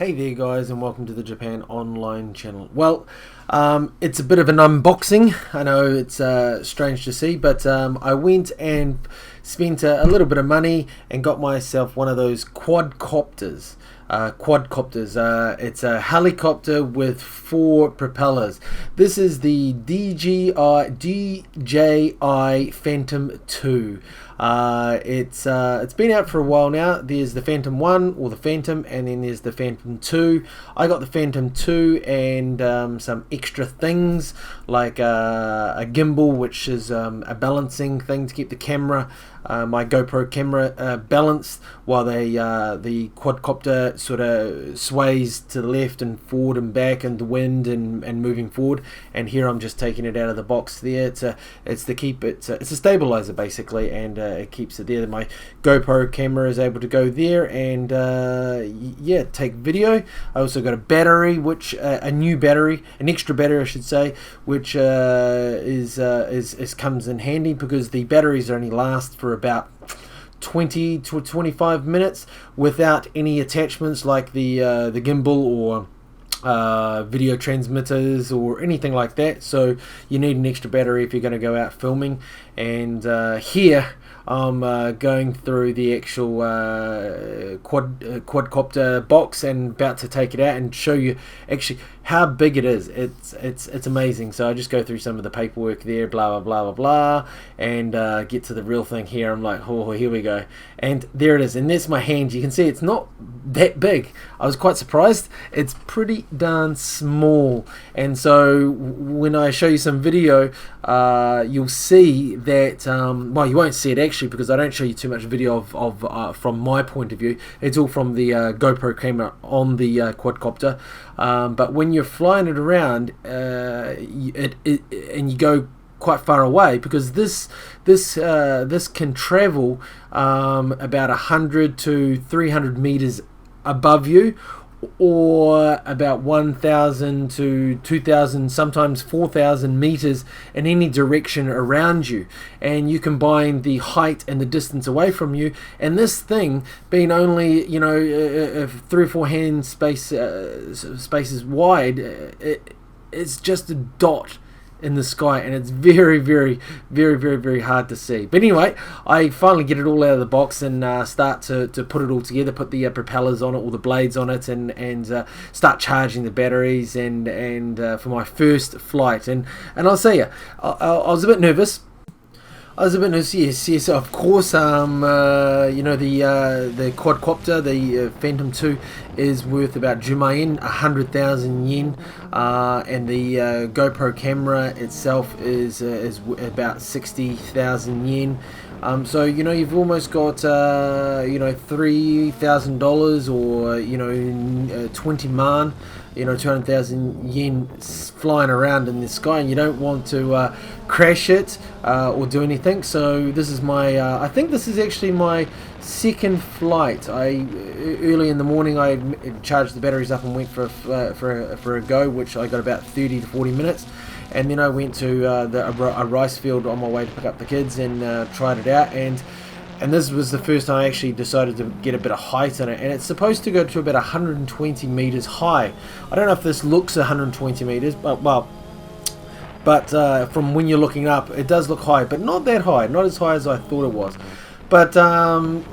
Hey there guys, and welcome to the Japan Online channel. Well, it's a bit of an unboxing. I know it's strange to see, but I went and spent a little bit of money and got myself one of those quadcopters. It's a helicopter with 4 propellers. This is the DJI Phantom 2. It's been out for a while now. There's the Phantom 1 or the Phantom, and then there's the Phantom 2. I got the Phantom 2 and some extra things like a gimbal, which is a balancing thing to keep the camera, my GoPro camera, balanced while the quadcopter sort of sways to the left and forward and back in the wind and moving forward. And here I'm just taking it out of the box there. It's a stabilizer basically, and it keeps it there. My GoPro camera is able to go there and yeah, take video. I also got a battery, which an extra battery I should say, which comes in handy because the batteries only last for about 20 to 25 minutes without any attachments like the gimbal or video transmitters or anything like that. So you need an extra battery if you're going to go out filming. And here I'm going through the actual quadcopter box and about to take it out and show you actually how big it is. It's amazing. So I just go through some of the paperwork there, blah blah blah blah blah, and get to the real thing here. I'm like, oh, here we go, and there it is. And there's my hand. You can see it's not that big. I was quite surprised. It's pretty darn small. And so when I show you some video, you'll see that well, you won't see it actually because I don't show you too much video of from my point of view. It's all from the GoPro camera on the quadcopter. But when you're flying it around, and you go quite far away, because this can travel about 100 to 300 meters above you, or about 1,000 to 2,000, sometimes 4,000 meters in any direction around you. And you combine the height and the distance away from you, and this thing being only 3 or 4 hand spaces wide, it's just a dot in the sky, and it's very hard to see. But anyway, I finally get it all out of the box and start to put it all together, put the propellers on it, all the blades on it, and start charging the batteries and for my first flight. And I'll say I was a bit nervous. Yes, of course. The quadcopter, the Phantom 2, is worth about 100,000 yen, and the GoPro camera itself is about 60,000 yen. So you've almost got $3,000 or 20 man, 200,000 yen flying around in the sky, and you don't want to crash it or do anything. So this is my I think this is actually my second flight. Early in the morning I charged the batteries up and went for a go, which I got about 30 to 40 minutes. And then I went to a rice field on my way to pick up the kids and tried it out. And this was the first time I actually decided to get a bit of height on it. And it's supposed to go to about 120 meters high. I don't know if this looks 120 meters, but from when you're looking up, it does look high, but not that high, not as high as I thought it was. But I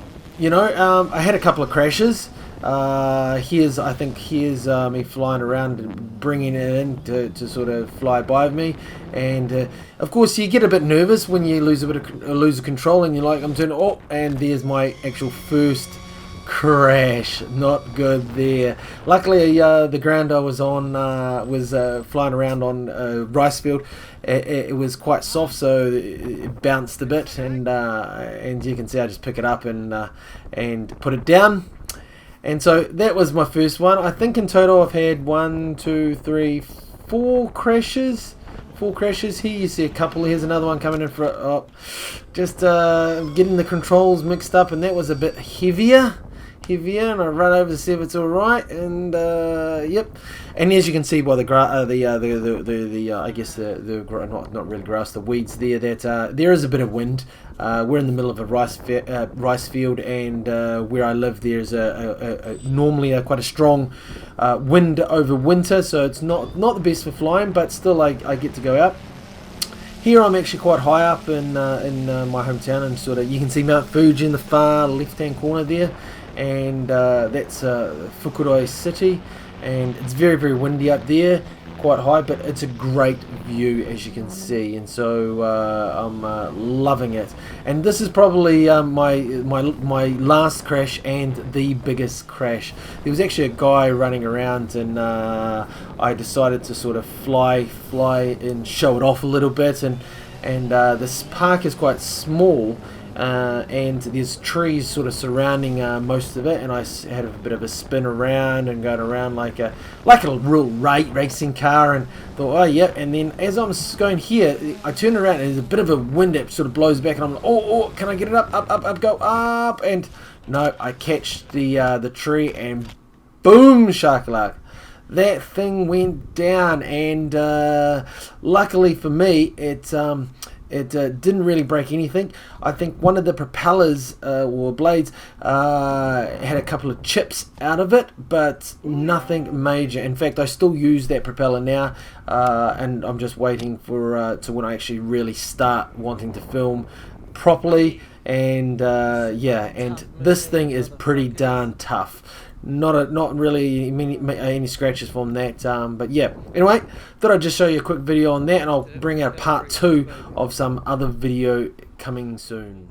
had a couple of crashes. Here's me flying around and bringing it in to sort of fly by me, and of course you get a bit nervous when you lose control, and you're like, I'm turning, oh, and there's my actual first crash. Not good there. Luckily the ground I was on was flying around on a rice field. It was quite soft, so it bounced a bit, and you can see I just pick it up and put it down. And so that was my first one. I think in total I've had 4 crashes. 4 crashes. Here you see a couple. Here's another one coming in for just getting the controls mixed up, and that was a bit heavier heavier, and I run over to see if it's all right. And yep. And as you can see by the I guess the not really grass, the weeds there, that there is a bit of wind. We're in the middle of a rice field, and where I live, there's normally quite a strong wind over winter, so it's not the best for flying, but still I get to go out. Here I'm actually quite high up in my hometown, and sort of you can see Mount Fuji in the far left-hand corner there, and that's Fukuroi City, and it's very windy up there, quite high, but it's a great view as you can see, and so I'm loving it. And this is probably my last crash and the biggest crash. There was actually a guy running around, and I decided to sort of fly and show it off a little bit, and this park is quite small, and there's trees sort of surrounding most of it, and I had a bit of a spin around and going around like a real racing car, and thought, oh yeah. And then as I'm going here, I turn around and there's a bit of a wind that sort of blows back, and I'm like, oh, can I get it up, go up? And no, I catch the tree, and boom shakalak, that thing went down. And luckily for me, it didn't really break anything. I think one of the propellers or blades had a couple of chips out of it, but nothing major. In fact, I still use that propeller now, and I'm just waiting for to when I actually really start wanting to film properly. And yeah, and this thing is pretty darn tough. Not really any scratches from that, but yeah. Anyway, thought I'd just show you a quick video on that, and I'll bring out part 2 of some other video coming soon.